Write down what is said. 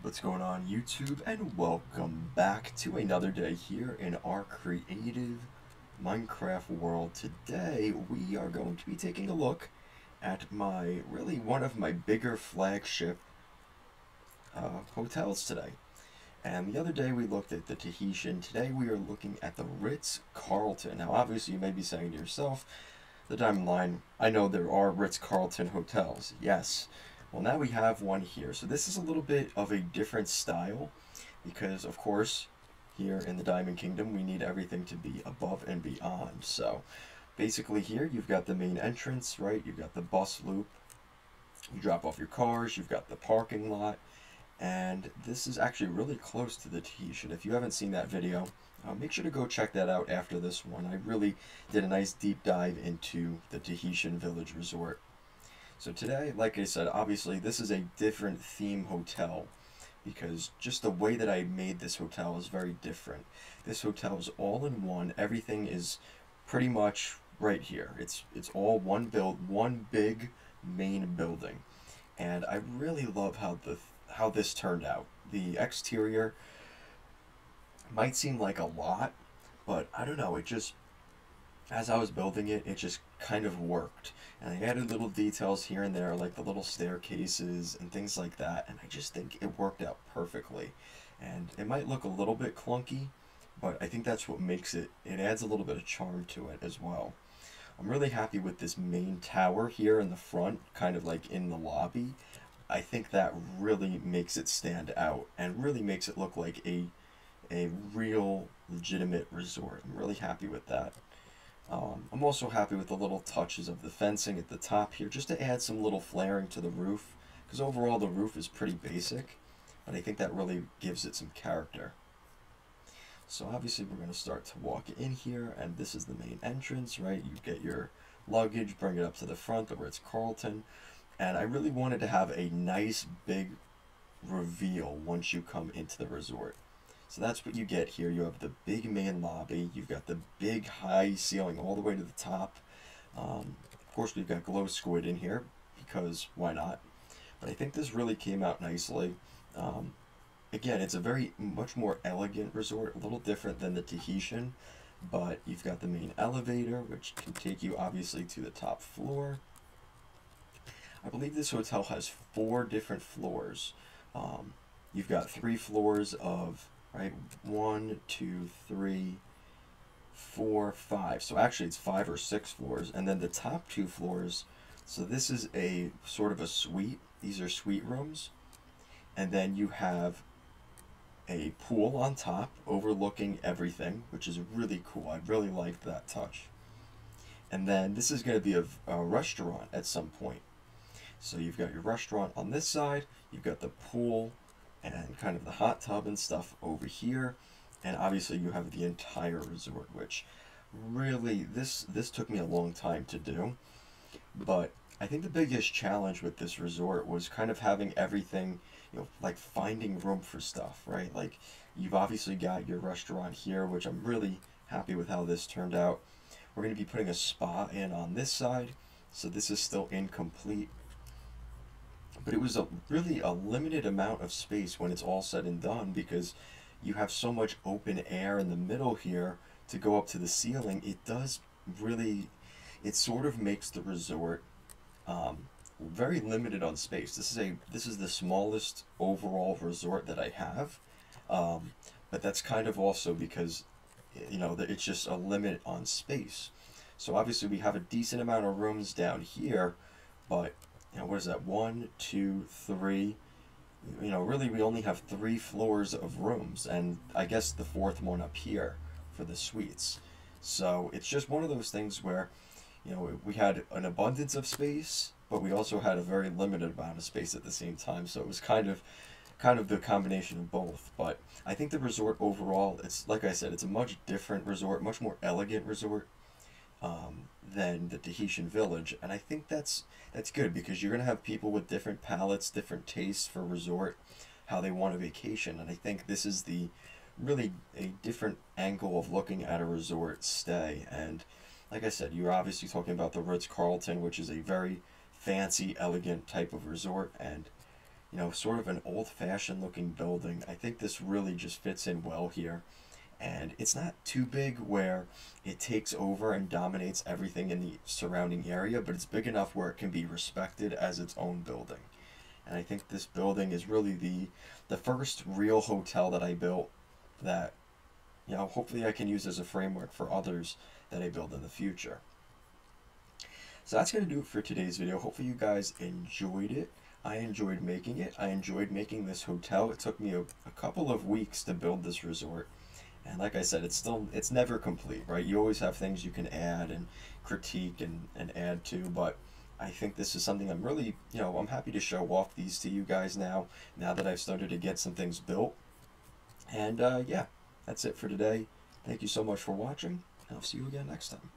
What's going on, YouTube, and welcome back to another day here in our creative Minecraft world. Today we are going to be taking a look at really one of my bigger flagship hotels today. And the other day we looked at the Tahitian. Today we are looking at the Ritz Carleton. Now obviously you may be saying to yourself, the Diamond Line, I know there are Ritz Carleton hotels. Yes. Well, now we have one here. So this is a little bit of a different style because, of course, here in the Diamond Kingdom, we need everything to be above and beyond. So basically here, you've got the main entrance, right? You've got the bus loop. You drop off your cars. You've got the parking lot. And this is actually really close to the Tahitian. If you haven't seen that video, make sure to go check that out after this one. I really did a nice deep dive into the Tahitian Village Resort. So today, like I said, obviously this is a different theme hotel because just the way that I made this hotel is very different. This hotel is all in one. Everything is pretty much right here. It's all one big main building. And I really love how this turned out. The exterior might seem like a lot, but I don't know, as I was building it, it just kind of worked. And I added little details here and there, like the little staircases and things like that, and I just think it worked out perfectly. And it might look a little bit clunky, but I think that's what makes it adds a little bit of charm to it as well. I'm really happy with this main tower here in the front, kind of like in the lobby. I think that really makes it stand out and really makes it look like a real legitimate resort. I'm really happy with that. I'm also happy with the little touches of the fencing at the top here, just to add some little flaring to the roof, because overall the roof is pretty basic, but I think that really gives it some character. So obviously we're going to start to walk in here, and this is the main entrance, right? You get your luggage, bring it up to the front, the Ritz Carleton, and I really wanted to have a nice big reveal once you come into the resort. So that's what you get here. You have the big main lobby. You've got the big high ceiling all the way to the top. Of course, we've got glow squid in here because why not? But I think this really came out nicely. Again, it's a much more elegant resort, a little different than the Tahitian. But you've got the main elevator, which can take you obviously to the top floor. I believe this hotel has 4 different floors. You've got 3 floors of... right, 1, 2, 3, 4, 5. So actually it's 5 or 6 floors. And then the top 2 floors, so this is a sort of a suite. These are suite rooms. And then you have a pool on top overlooking everything, which is really cool. I really liked that touch. And then this is going to be a restaurant at some point. So you've got your restaurant on this side. You've got the pool and kind of the hot tub and stuff over here, and obviously you have the entire resort, which really this took me a long time to do, but I think the biggest challenge with this resort was kind of having everything, like finding room for stuff, right? Like you've obviously got your restaurant here, which I'm really happy with how this turned out. We're going to be putting a spa in on this side, so this is still incomplete. But it was really a limited amount of space when it's all said and done, because you have so much open air in the middle here to go up to the ceiling. It sort of makes the resort very limited on space. This is the smallest overall resort that I have, but that's kind of also because it's just a limit on space. So obviously we have a decent amount of rooms down here, but what is that? 1, 2, 3. Really we only have 3 floors of rooms, and I guess the 4th one up here for the suites. So it's just one of those things where, we had an abundance of space, but we also had a very limited amount of space at the same time. So it was kind of the combination of both. But I think the resort overall, it's like I said, it's a much different resort, much more elegant resort than the Tahitian Village, and I think that's good, because you're gonna have people with different palates, different tastes for resort, how they want a vacation, and I think this is really a different angle of looking at a resort stay. And like I said, you're obviously talking about the Ritz Carleton, which is a very fancy, elegant type of resort, and you know, sort of an old-fashioned looking building. I think this really just fits in well here. And it's not too big where it takes over and dominates everything in the surrounding area, but it's big enough where it can be respected as its own building. And I think this building is really the first real hotel that I built that, you know, hopefully I can use as a framework for others that I build in the future. So that's going to do it for today's video. Hopefully you guys enjoyed it. I enjoyed making it. I enjoyed making this hotel. It took me a couple of weeks to build this resort. And like I said, it's never complete, right? You always have things you can add and critique and add to, but I think this is something I'm really, you know, I'm happy to show off these to you guys now that I've started to get some things built. And yeah, that's it for today. Thank you so much for watching, and I'll see you again next time.